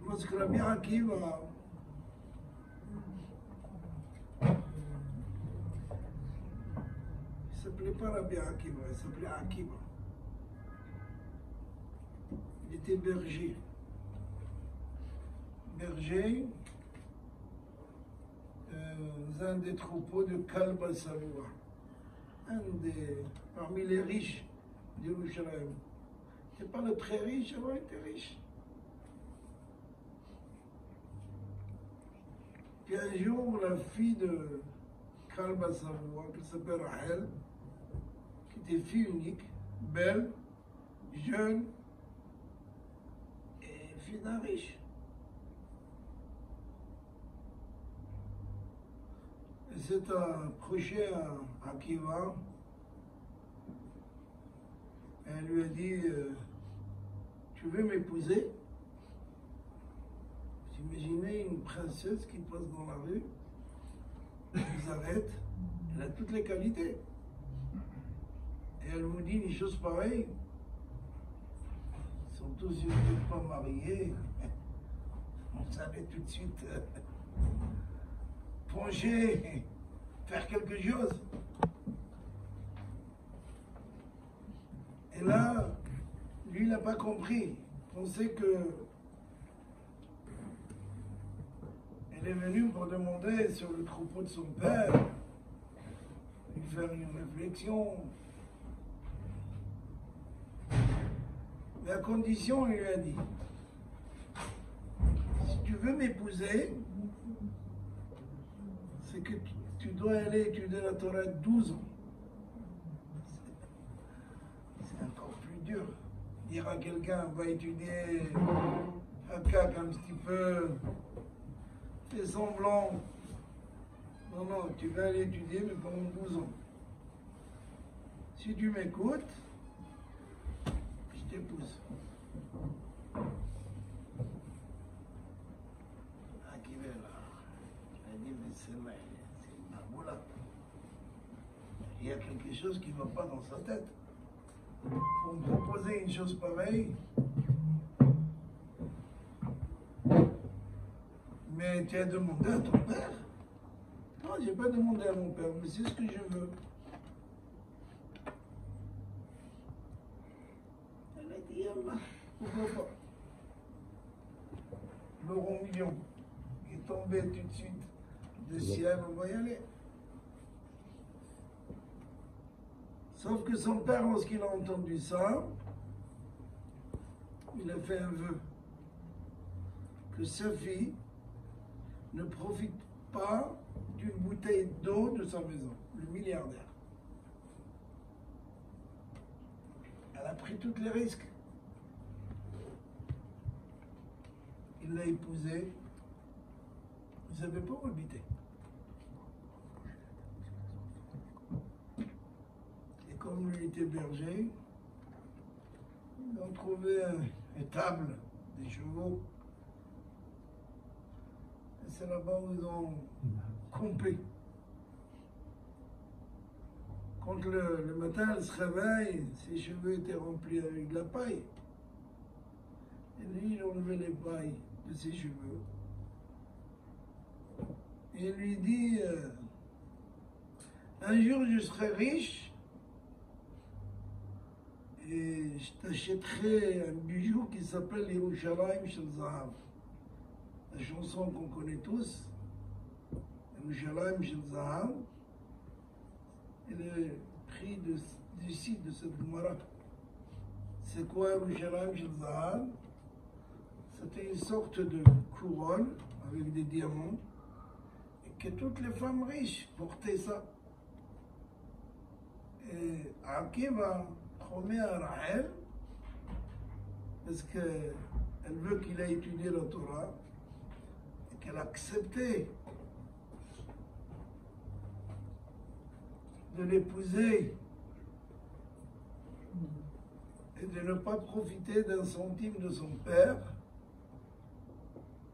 Parce que Rabbi Akiva, il ne s'appelait pas Rabbi Akiva, il s'appelait Akiva. Il était berger. Berger dans un des troupeaux de Kalb al-Savoua, parmi les riches de Yerushalayim. C'est pas le très riche, avant il était riche. Puis un jour, la fille de Kalb al-Savoua, qui s'appelle Rahel, qui était fille unique, belle, jeune, et fille d'un riche. Elle s'est approchée à Akiva. Elle lui a dit tu veux m'épouser? Vous imaginez une princesse qui passe dans la rue, elle s'arrête, elle a toutes les qualités. Et elle vous dit une chose pareille. Surtout si vous n'êtes pas marié, on savait tout de suite pencher, faire quelque chose. Et là, lui, il n'a pas compris. On sait que elle est venue pour demander sur le troupeau de son père, lui faire une réflexion. Mais à condition, il lui a dit, si tu veux m'épouser, c'est que tu dois aller étudier la Torah 12 ans. C'est encore plus dur. Dire à quelqu'un, va étudier Hakak un petit peu, fais semblant. Non, non, tu vas aller étudier, mais pendant 12 ans. Si tu m'écoutes, je t'épouse. Il y a quelque chose qui ne va pas dans sa tête. Pour me proposer une chose pareille, mais tu as demandé à ton père? Non, je n'ai pas demandé à mon père, mais c'est ce que je veux. Elle a dit, Allah, pourquoi pas? Le rond million est tombé tout de suite du ciel, on va y aller. Sauf que son père, lorsqu'il a entendu ça, il a fait un vœu que sa fille ne profite pas d'une bouteille d'eau de sa maison, le milliardaire. Elle a pris tous les risques. Il l'a épousée. Vous ne savez pas où habiter. Et comme lui était berger, ils ont trouvé un étable, des chevaux. Et c'est là-bas où ils ont campé. Quand le matin, elle se réveille, ses cheveux étaient remplis avec de la paille. Et lui, il enlevait les pailles de ses cheveux. Et il lui dit, un jour je serai riche et je t'achèterai un bijou qui s'appelle Yerushalayim Shel Zahav. La chanson qu'on connaît tous, Yerushalayim Shel Zahav, et le prix du site de cette Gemara. C'est quoi Yerushalayim Shel Zahav? C'était une sorte de couronne avec des diamants et que toutes les femmes riches portaient ça. Et Akiva promet à Rahel, parce qu'elle veut qu'il ait étudié la Torah et qu'elle a accepté de l'épouser et de ne pas profiter d'un centime de son père.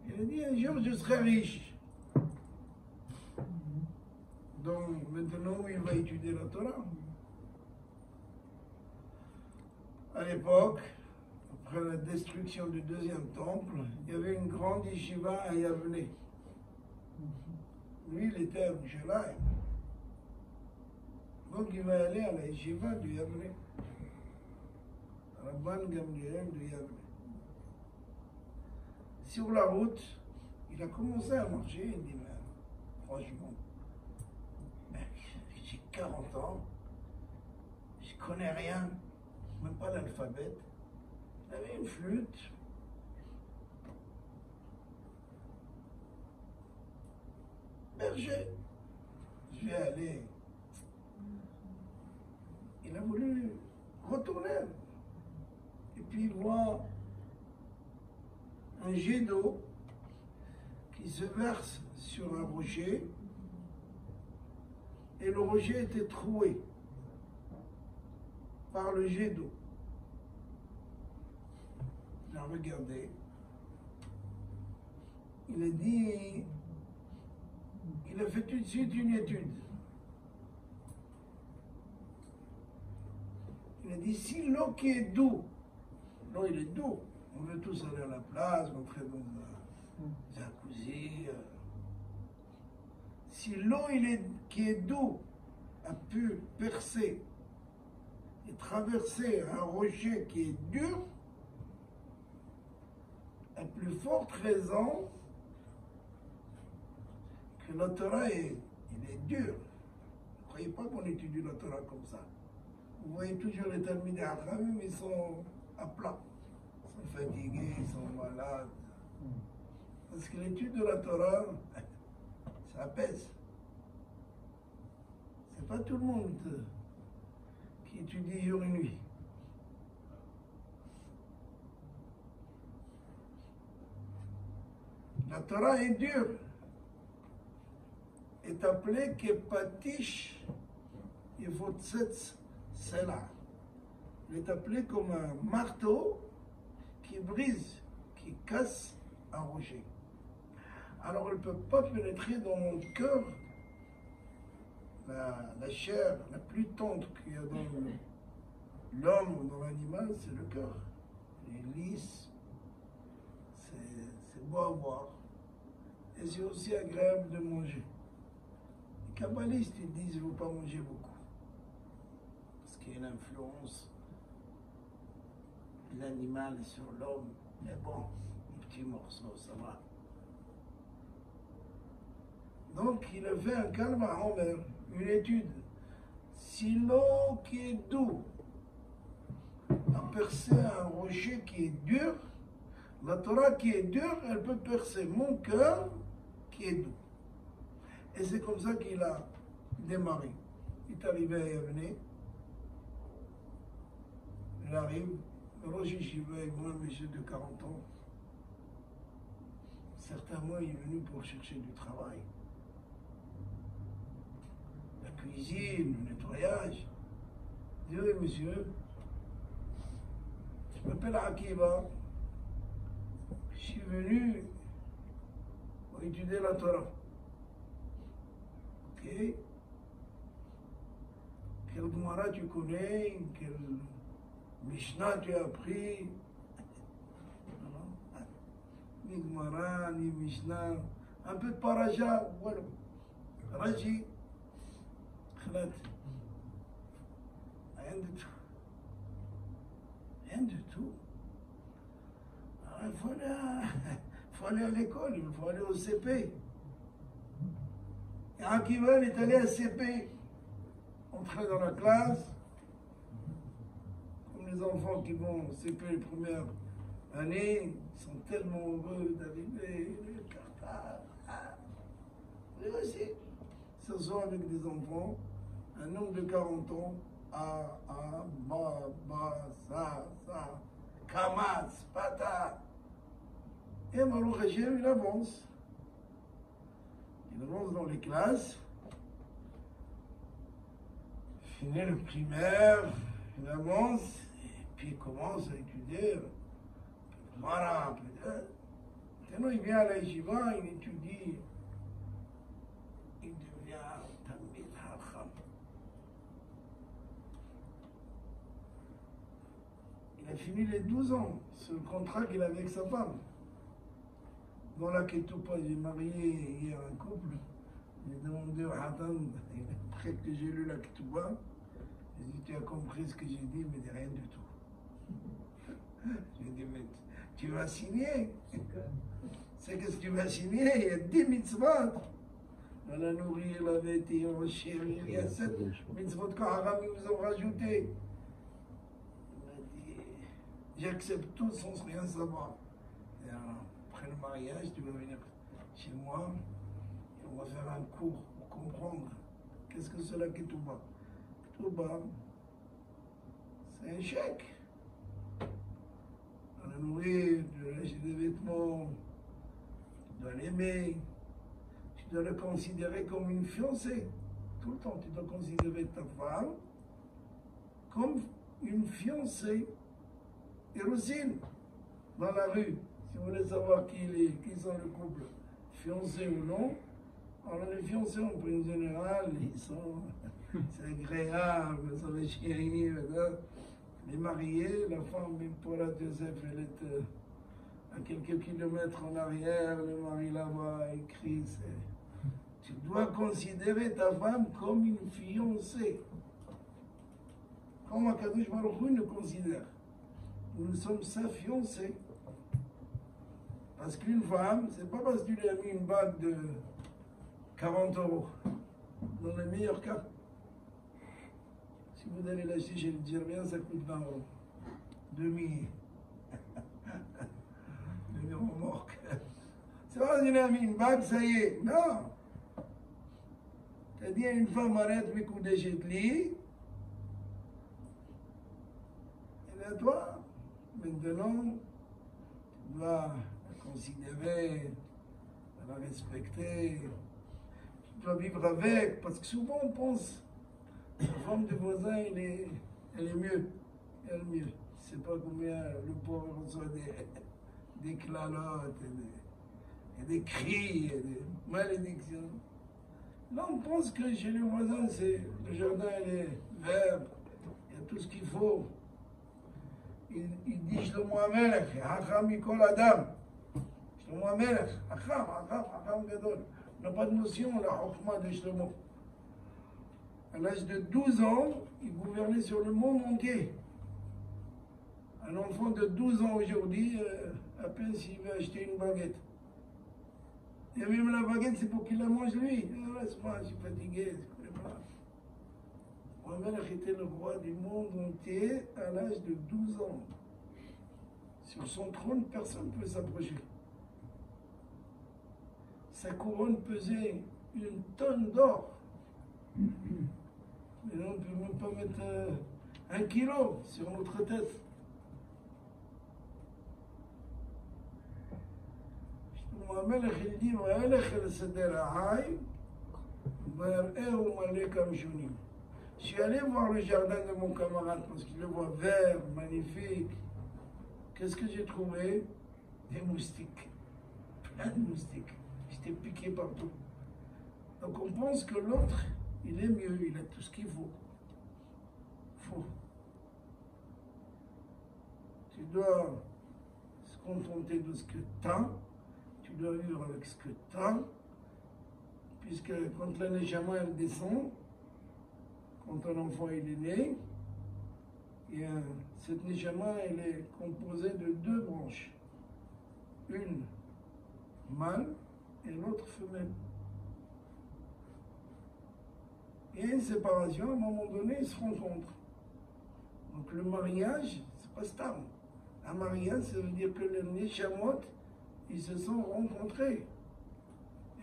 Il a dit, un jour je serai riche. Donc maintenant, il va étudier la Torah. À l'époque, après la destruction du deuxième temple, il y avait une grande yeshiva à Yavne. Lui, il était à Yerushalayim. Donc il va aller à la yeshiva de Yavne. Rabban Gamliel de Yavne. Sur la route, il a commencé à marcher, il dit, mais franchement, j'ai 40 ans, je connais rien, même pas l'alphabet. Il avait une flûte. Berger, je vais aller. Il a voulu retourner. Et puis il voit un jet d'eau qui se verse sur un rocher. Et le rocher était troué par le jet d'eau. Il a regardé. Il a dit, il a fait tout de suite une étude. Il a dit, si l'eau qui est doux, l'eau il est doux, on veut tous aller à la plage, rentrer dans un jacuzzi. Si l'eau qui est doux a pu percer et traverser un rocher qui est dur, à plus forte raison que la Torah est dure. Ne croyez pas qu'on étudie la Torah comme ça. Vous voyez toujours les Talmidei Chachamim, ils sont à plat. Ils sont fatigués, ils sont malades. Parce que l'étude de la Torah, ça pèse. C'est pas tout le monde qui étudie jour et nuit. La Torah est dure. Est appelée Kepatish Yevotzetz Sela. Elle est appelée comme un marteau qui brise, qui casse un rocher. Alors elle ne peut pas pénétrer dans mon cœur la chair la plus tendre qu'il y a dans l'homme ou dans l'animal, c'est le cœur. Il est lisse, c'est beau à voir. Et c'est aussi agréable de manger. Les kabbalistes, ils disent qu'il ne faut pas manger beaucoup. Parce qu'il y a une influence de l'animal sur l'homme. Mais bon, un petit morceau, ça va. Donc, il a fait un calme à Homer, une étude. Si l'eau qui est douce a percé un rocher qui est dur, la Torah qui est dure, elle peut percer mon cœur qui est doux. Et c'est comme ça qu'il a démarré. Il est arrivé à Yavne. Il arrive, le Rosh Yeshiva est grand monsieur de 40 ans. Certains mois, il est venu pour chercher du travail. La cuisine, le nettoyage. Je dis, oui, monsieur, je m'appelle Akiva. Je suis venu pour étudier la Torah. Ok? Quel Gemara tu connais? Quel Mishnah tu as appris? Ni Gemara, ni Mishnah. Un peu de Paraja, voilà. Raji. Khalat. Rien du tout. Rien du tout. Alors, il faut aller à l'école, il faut aller au CP. Et Akiva est allé à CP, entrer dans la classe, comme les enfants qui vont au CP les premières années, ils sont tellement heureux d'arriver, le cartable. Et aussi, s'asseoir avec des enfants, un homme de 40 ans, ça, Kamatz, Pata. Et Baruch Hashem, il avance. Il avance dans les classes. Finit le primaire, il avance, et puis il commence à étudier. Voilà, peut-être. Maintenant, il vient à la yeshiva, il étudie. Il devient Talmid fini les 12 ans, ce contrat qu'il avait avec sa femme. Dans la Ketoupa, j'ai marié hier un couple. J'ai demandé au Hatan, après que j'ai lu la Ketoupa, j'ai dit, tu as compris ce que j'ai dit, mais rien du tout. J'ai dit, mais tu vas signer. C'est qu'est-ce que tu vas signer? Il y a 10 mitzvot. On la nourrir, la vêtir, on chérir. Il y a 7 mitzvot que Haram nous ont rajouté. Il m'a dit, j'accepte tout sans rien savoir. Et après le mariage, tu vas venir chez moi et on va faire un cours pour comprendre qu'est-ce que c'est la Ketouba. Ketouba, c'est un chèque. On a nourri, tu dois acheter des vêtements, tu dois l'aimer, tu dois le considérer comme une fiancée. Tout le temps, tu dois considérer ta femme comme une fiancée. Hérosine, dans la rue, si vous voulez savoir qui sont le couple, fiancé ou non, alors les fiancés en général, c'est agréable, ça va chérir, les mariés, la femme, même pour la Joseph, elle est à quelques kilomètres en arrière, le mari là-bas écrit, tu dois considérer ta femme comme une fiancée. Comme Akadosh Baruch Hu nous considère. Nous sommes sa fiancée. Parce qu'une femme, c'est pas parce que tu lui as mis une bague de 40 €. Dans le meilleur cas. Si vous allez l'acheter chez le Djerbien, ça coûte 20 €. Demi remorque. C'est pas parce que tu lui as mis une bague, ça y est. Non. T'as dit à une femme, arrête mes coups d'échetli. Et bien toi, maintenant, tu dois la considérer, la respecter, tu dois vivre avec, parce que souvent on pense, la femme de voisin, elle est mieux, elle est mieux. Je ne sais pas combien le pauvre reçoit des clalottes, et des cris, et des malédictions. Là, on pense que chez les voisins, le jardin il est vert, il y a tout ce qu'il faut. Il dit Shlomo HaMelech, Hacham Mikol Adam. Shlomo HaMelech, Hacham Gadol. On n'a pas de notion, la Chokhma de Shlomo. À l'âge de 12 ans, il gouvernait sur le monde entier. Un enfant de 12 ans aujourd'hui, à peine s'il veut acheter une baguette. Et même la baguette, c'est pour qu'il la mange lui. Laisse-moi, je suis fatigué, je ne connais pas. Mohamed était le roi du monde entier à l'âge de 12 ans. Sur son trône, personne ne peut s'approcher. Sa couronne pesait 1 tonne d'or. Mais on ne peut même pas mettre 1 kilo sur notre tête. Mohamed il dit, je suis allé voir le jardin de mon camarade parce qu'il le voit vert, magnifique. Qu'est-ce que j'ai trouvé? Des moustiques. Plein de moustiques. J'étais piqué partout. Donc on pense que l'autre, il est mieux, il a tout ce qu'il faut. Faux. Tu dois se contenter de ce que tu as. Tu dois vivre avec ce que tu as. Puisque quand la Neshama elle descend, quand un enfant il est né, et cette Neshama elle est composée de 2 branches. Une mâle et l'autre femelle. Et une séparation, à un moment donné, ils se rencontrent. Donc le mariage, c'est pas stable. Un mariage, ça veut dire que les Neshamot, ils se sont rencontrés.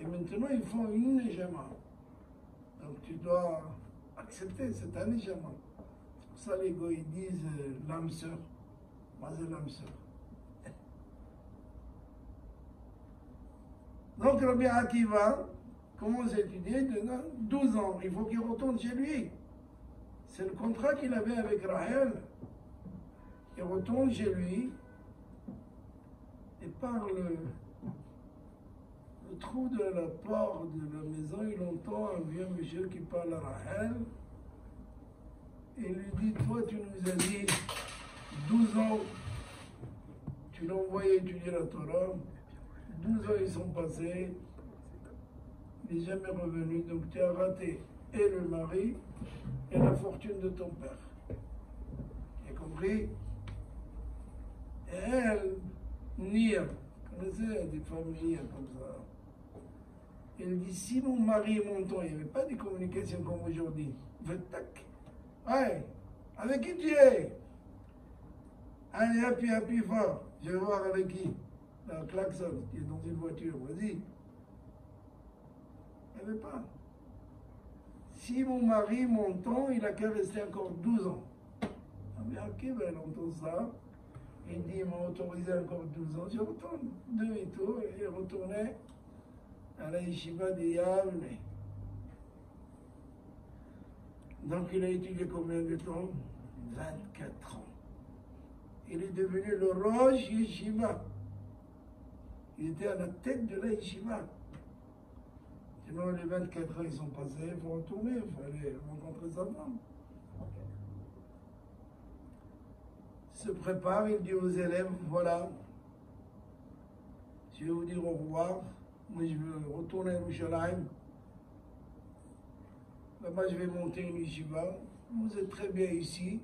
Et maintenant, ils font une Neshama. Donc tu dois accepter, c'est un Neshama. C'est pour ça les gars, ils disent l'âme sœur. Moi, c'est l'âme sœur. Donc Rabbi Akiva commence à étudier de 12 ans. Il faut qu'il retourne chez lui. C'est le contrat qu'il avait avec Rahel. Il retourne chez lui et par le trou de la porte de la maison, il entend un vieux monsieur qui parle à Rahel et lui dit, toi tu nous as dit 12 ans, tu l'as envoyé étudier la Torah. 12 ans ils sont passés. Il n'est jamais revenu. Donc tu as raté et le mari et la fortune de ton père. Tu as compris? Et elle, Nia, vous connaissez des familles comme ça. Elle dit, si mon mari et mon temps, il n'y avait pas de communication comme aujourd'hui. Tac. Ouais, avec qui tu es? Allez, appuie fort. Je vais voir avec qui. Dans le klaxon, qui est dans une voiture, vas-y. Il n'y avait pas. Si mon mari, mon temps, il a qu'à rester encore 12 ans. Ah, mais ok, ben, elle entend ça. Il dit, il m'a autorisé encore 12 ans. Je retourne demi-tour et il retournait à la yeshiva de Yavne. Donc il a étudié combien de temps? 24 ans. Il est devenu le Rosh Yeshiva. Il était à la tête de la yeshiva. Sinon les 24 ans ils sont passés, il faut retourner, il fallait rencontrer sa femme. Il se prépare, il dit aux élèves, voilà, je vais vous dire au revoir. Moi, je veux retourner à Yerushalayim. Là-bas, je vais monter une yeshiva. Vous êtes très bien ici.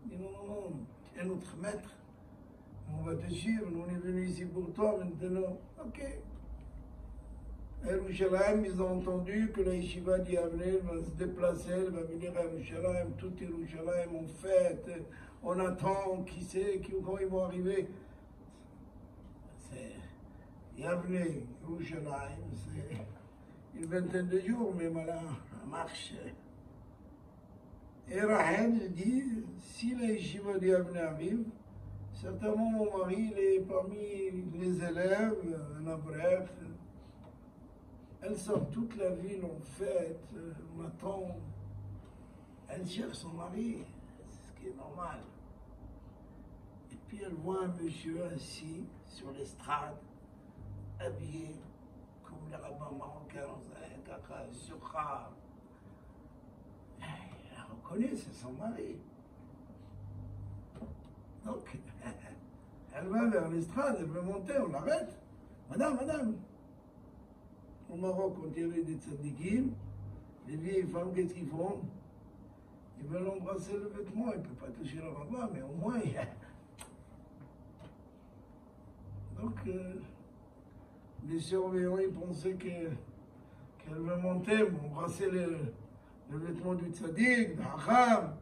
Il dit non, tu es notre maître. On va te suivre. Nous, on est venus ici pour toi maintenant. Ok. À Yerushalayim, ils ont entendu que la yeshiva d'Yavne va se déplacer, elle va venir à Yerushalayim. Tout Yerushalayim, on fête, on attend, qui sait, quand ils vont arriver. C'est Yavne, Yerushalayim, c'est une vingtaine de jours, mais voilà, ça marche. Et Rahel dit, si la yeshiva d'Yavne arrive, certainement mon mari, il est parmi les élèves, un abrèche. Elle sort toute la ville en fête, on attend. Elle cherche son mari, ce qui est normal. Et puis elle voit un monsieur assis sur l'estrade, habillé comme les rabbins marocains, Kaka, Surkha. Elle reconnaît, c'est son mari. Donc, elle va vers l'estrade, elle veut monter, on l'arrête. Madame. Au Maroc, on dirait des tzadikim. Les vieilles femmes, qu'est-ce qu'ils font? Ils veulent embrasser le vêtement, ils ne peuvent pas toucher le rabbin, mais au moins, il y a... Donc, les surveillants, ils pensaient qu'elle veut monter, embrasser le vêtement du tzadik, du hacham.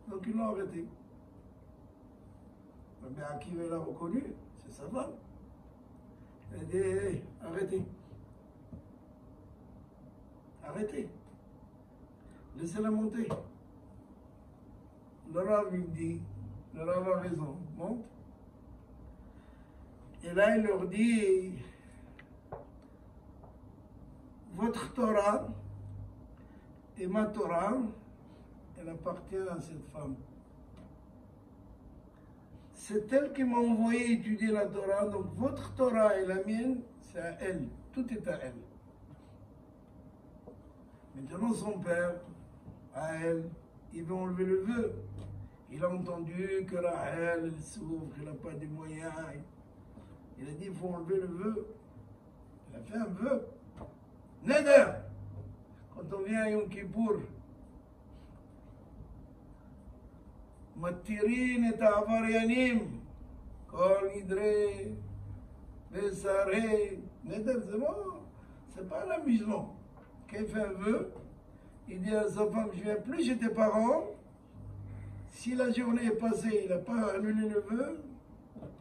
Donc, ils l'ont arrêté. Mais Akiva l'a reconnu, c'est sa femme. Elle dit, hey, arrêtez. Arrêtez. Laissez-la monter. Le Rav lui dit, le Rav a raison, monte. Et là, il leur dit, votre Torah et ma Torah, elle appartient à cette femme. C'est elle qui m'a envoyé étudier la Torah, donc votre Torah et la mienne, c'est à elle. Tout est à elle. Maintenant, son père, à elle, il veut enlever le vœu. Il a entendu que Rahel, elle souffre, elle n'a pas de moyens. Il a dit, il faut enlever le vœu. Il a fait un vœu. Neder! Quand on vient à Yom Kippour, מתירים את העבריינים, כל נדרי ושרי, נדר c'est pas l'amusement. Quand il fait un vœu, il dit à sa femme, je ne viens plus chez tes parents, si la journée est passée, il n'a pas annulé le vœu,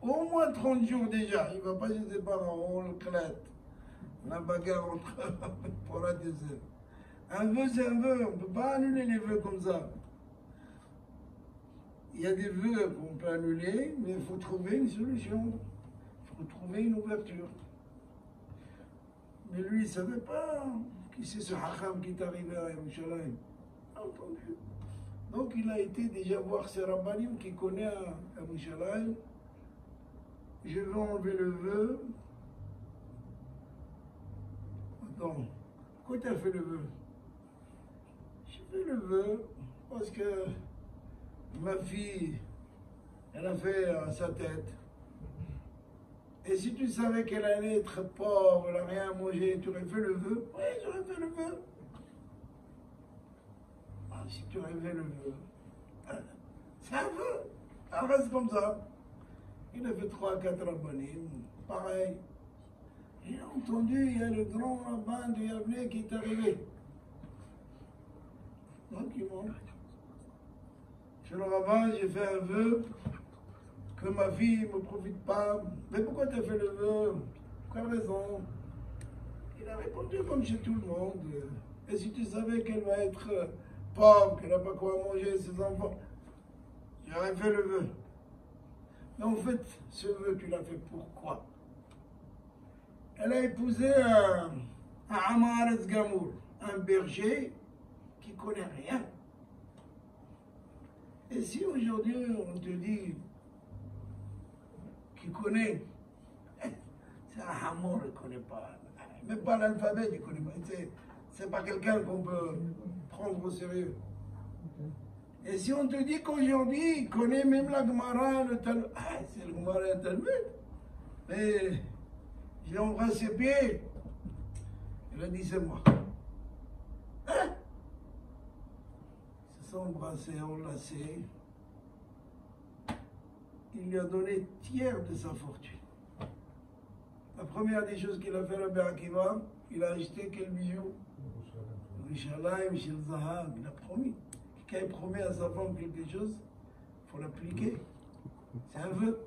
au moins 30 jours déjà, il ne va pas chez ses parents, on le clate, la bagarre entre pour la deuxième. Un vœu c'est un vœu, on ne peut pas annuler les vœux comme ça. Il y a des vœux qu'on peut annuler, mais il faut trouver une solution. Il faut trouver une ouverture. Mais lui, il ne savait pas qui c'est ce hacham qui est arrivé à Yerushalayim. Entendu. Donc il a été déjà voir ses rabbanim qui connaît à Yerushalayim. Je veux enlever le vœu. Attends, pourquoi tu as fait le vœu? J'ai fait le vœu parce que ma fille, elle a fait à sa tête. Et si tu savais qu'elle allait être pauvre, elle n'a rien à manger, tu aurais fait le vœu? Oui, j'aurais fait le vœu. Ah, si tu aurais fait le vœu, c'est un vœu. Ça reste comme ça. Il a fait 3-4 abonnés, pareil. J'ai entendu, il y a le grand rabbin de Yavne qui est arrivé. Tranquillement. Chez le rabbin, j'ai fait un vœu que ma fille ne me profite pas. Mais pourquoi tu as fait le vœu? Pour quelle raison? Il a répondu comme chez tout le monde. Et si tu savais qu'elle va être pauvre, qu'elle n'a pas quoi manger, ses enfants, j'aurais fait le vœu. Mais en fait, ce vœu, tu l'as fait pourquoi? Elle a épousé un Amaretz Gamour, un berger qui ne connaît rien. Et si aujourd'hui on te dit qu'il connaît, c'est un Hamor, il ne connaît pas. Même pas l'alphabet, il ne connaît pas. C'est pas quelqu'un qu'on peut prendre au sérieux. Et si on te dit qu'aujourd'hui, il connaît même la Gemara, le Talmud, c'est le Gemara et le Talmud. Mais j'ai embrassé ses pieds. Il a dit, c'est moi. Hein? Ils se sont embrassés, enlacés. Il lui a donné tiers de sa fortune. La première des choses qu'il a fait, Rabbi Akiva, il a acheté quel bijou? Yerushalayim Shel Zahav. Il a promis. Quelqu'un promet à sa femme quelque chose, il faut l'appliquer. C'est un vœu.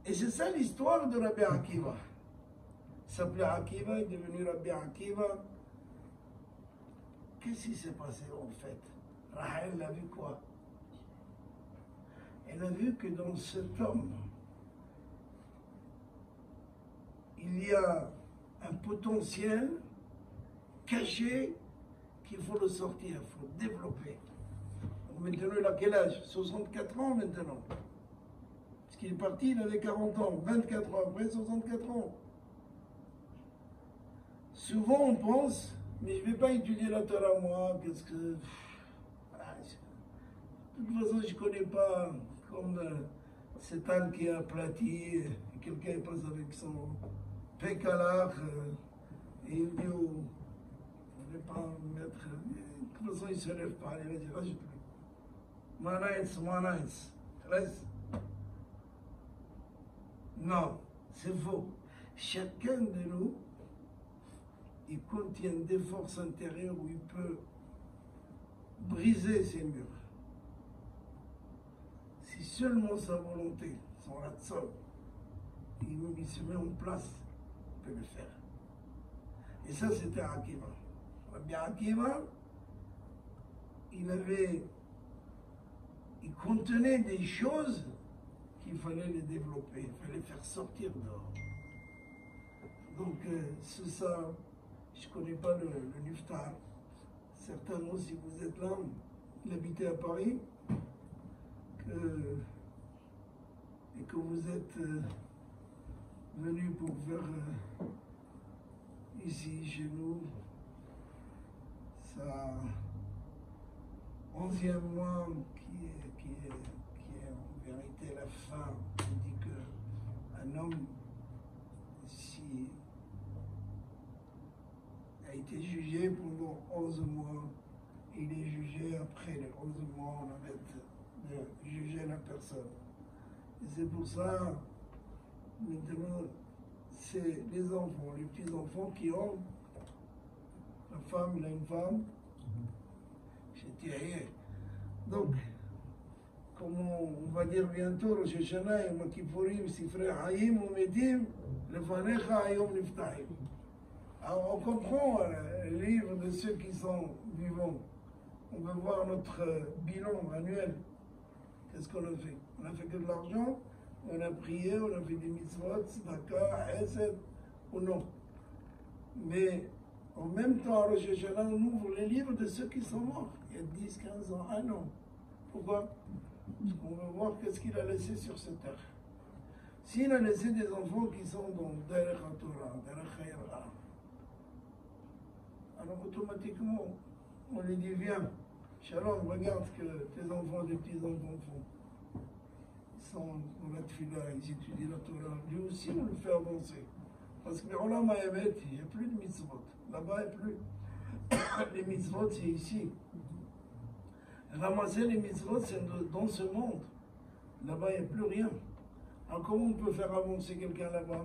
Et c'est ça l'histoire de Rabbi Akiva. Il s'appelait Akiva, il est devenu Rabbi Akiva. Qu'est-ce qui s'est passé en fait? Rahel a vu quoi? Elle a vu que dans cet homme, il y a un potentiel caché qu'il faut le sortir, il faut le développer. Maintenant, il a quel âge? 64 ans maintenant. Parce qu'il est parti, il avait 40 ans. 24 ans après, 64 ans. Souvent, on pense, mais je ne vais pas étudier la Torah, moi, parce que... de toute façon, je ne connais pas comme cet âne qui est aplati, et quelqu'un passe avec son pécalard, et il dit, oh, je ne vais pas mettre... De toute façon, il ne se lève pas, il va dire, rajoute-lui. Manaïs, reste. Non, c'est faux. Chacun de nous, il contient des forces intérieures où il peut briser ses murs. Si seulement sa volonté, son ratson, il se met en place, il peut le faire. Et ça, c'était Akiva. Rabbi Akiva, il contenait des choses qu'il fallait les développer, il fallait faire sortir dehors. Donc, c'est ça, je ne connais pas le Niftar. Certainement, si vous êtes là, il habitait à Paris, et que vous êtes venu pour faire ici, chez nous, sa 11e mois qui est en vérité la fin. On dit qu'un homme, si a été jugé pendant 11 mois, il est jugé après les 11 mois, on arrête de juger la personne. Et c'est pour ça, maintenant, c'est les enfants, les petits-enfants qui ont, la femme, il a une femme, j'étais. Donc, comme on va dire bientôt, Rosh Hashanah, Yom Kippourim, Sifrei Hayim, Umedim, Lefanecha Hayom Niftahim. Alors on comprend le livre de ceux qui sont vivants. On veut voir notre bilan annuel. Qu'est-ce qu'on a fait? On a fait que de l'argent, on a prié, on a fait des mitzvot, tzedaka, hesed, ou non. Mais en même temps, à Rosh Hashanah, on ouvre les livres de ceux qui sont morts, il y a 10, 15 ans, 1 an. Pourquoi? Parce qu'on veut voir qu'est-ce qu'il a laissé sur cette terre. S'il a laissé des enfants qui sont dans Derech HaTorah, Derech HaYerah, alors automatiquement, on lui dit, viens, Shalom, regarde ce que tes enfants, tes petits-enfants font. Ils sont dans la tefila, ils étudient la Torah. Lui aussi, on le fait avancer. Parce que Olam Ha'emet, il n'y a plus de mitzvot. Là-bas, il n'y a plus. Les mitzvot, c'est ici. Ramasser les mitzvot, c'est dans ce monde. Là-bas, il n'y a plus rien. Alors, comment on peut faire avancer quelqu'un là-bas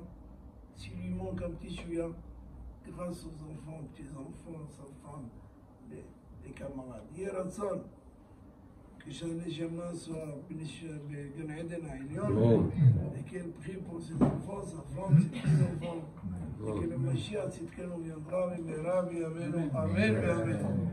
s'il lui manque un petit chouïa grâce aux enfants, petits-enfants, sa femme, les camarades. Yeratzon, que Shaneshama soit Gan Eden Aïlion, et qu'elle prie pour ses enfants, sa femme, ses petits-enfants, et que le Mashiach, c'est qu'elle nous viendra, Amen, Amen.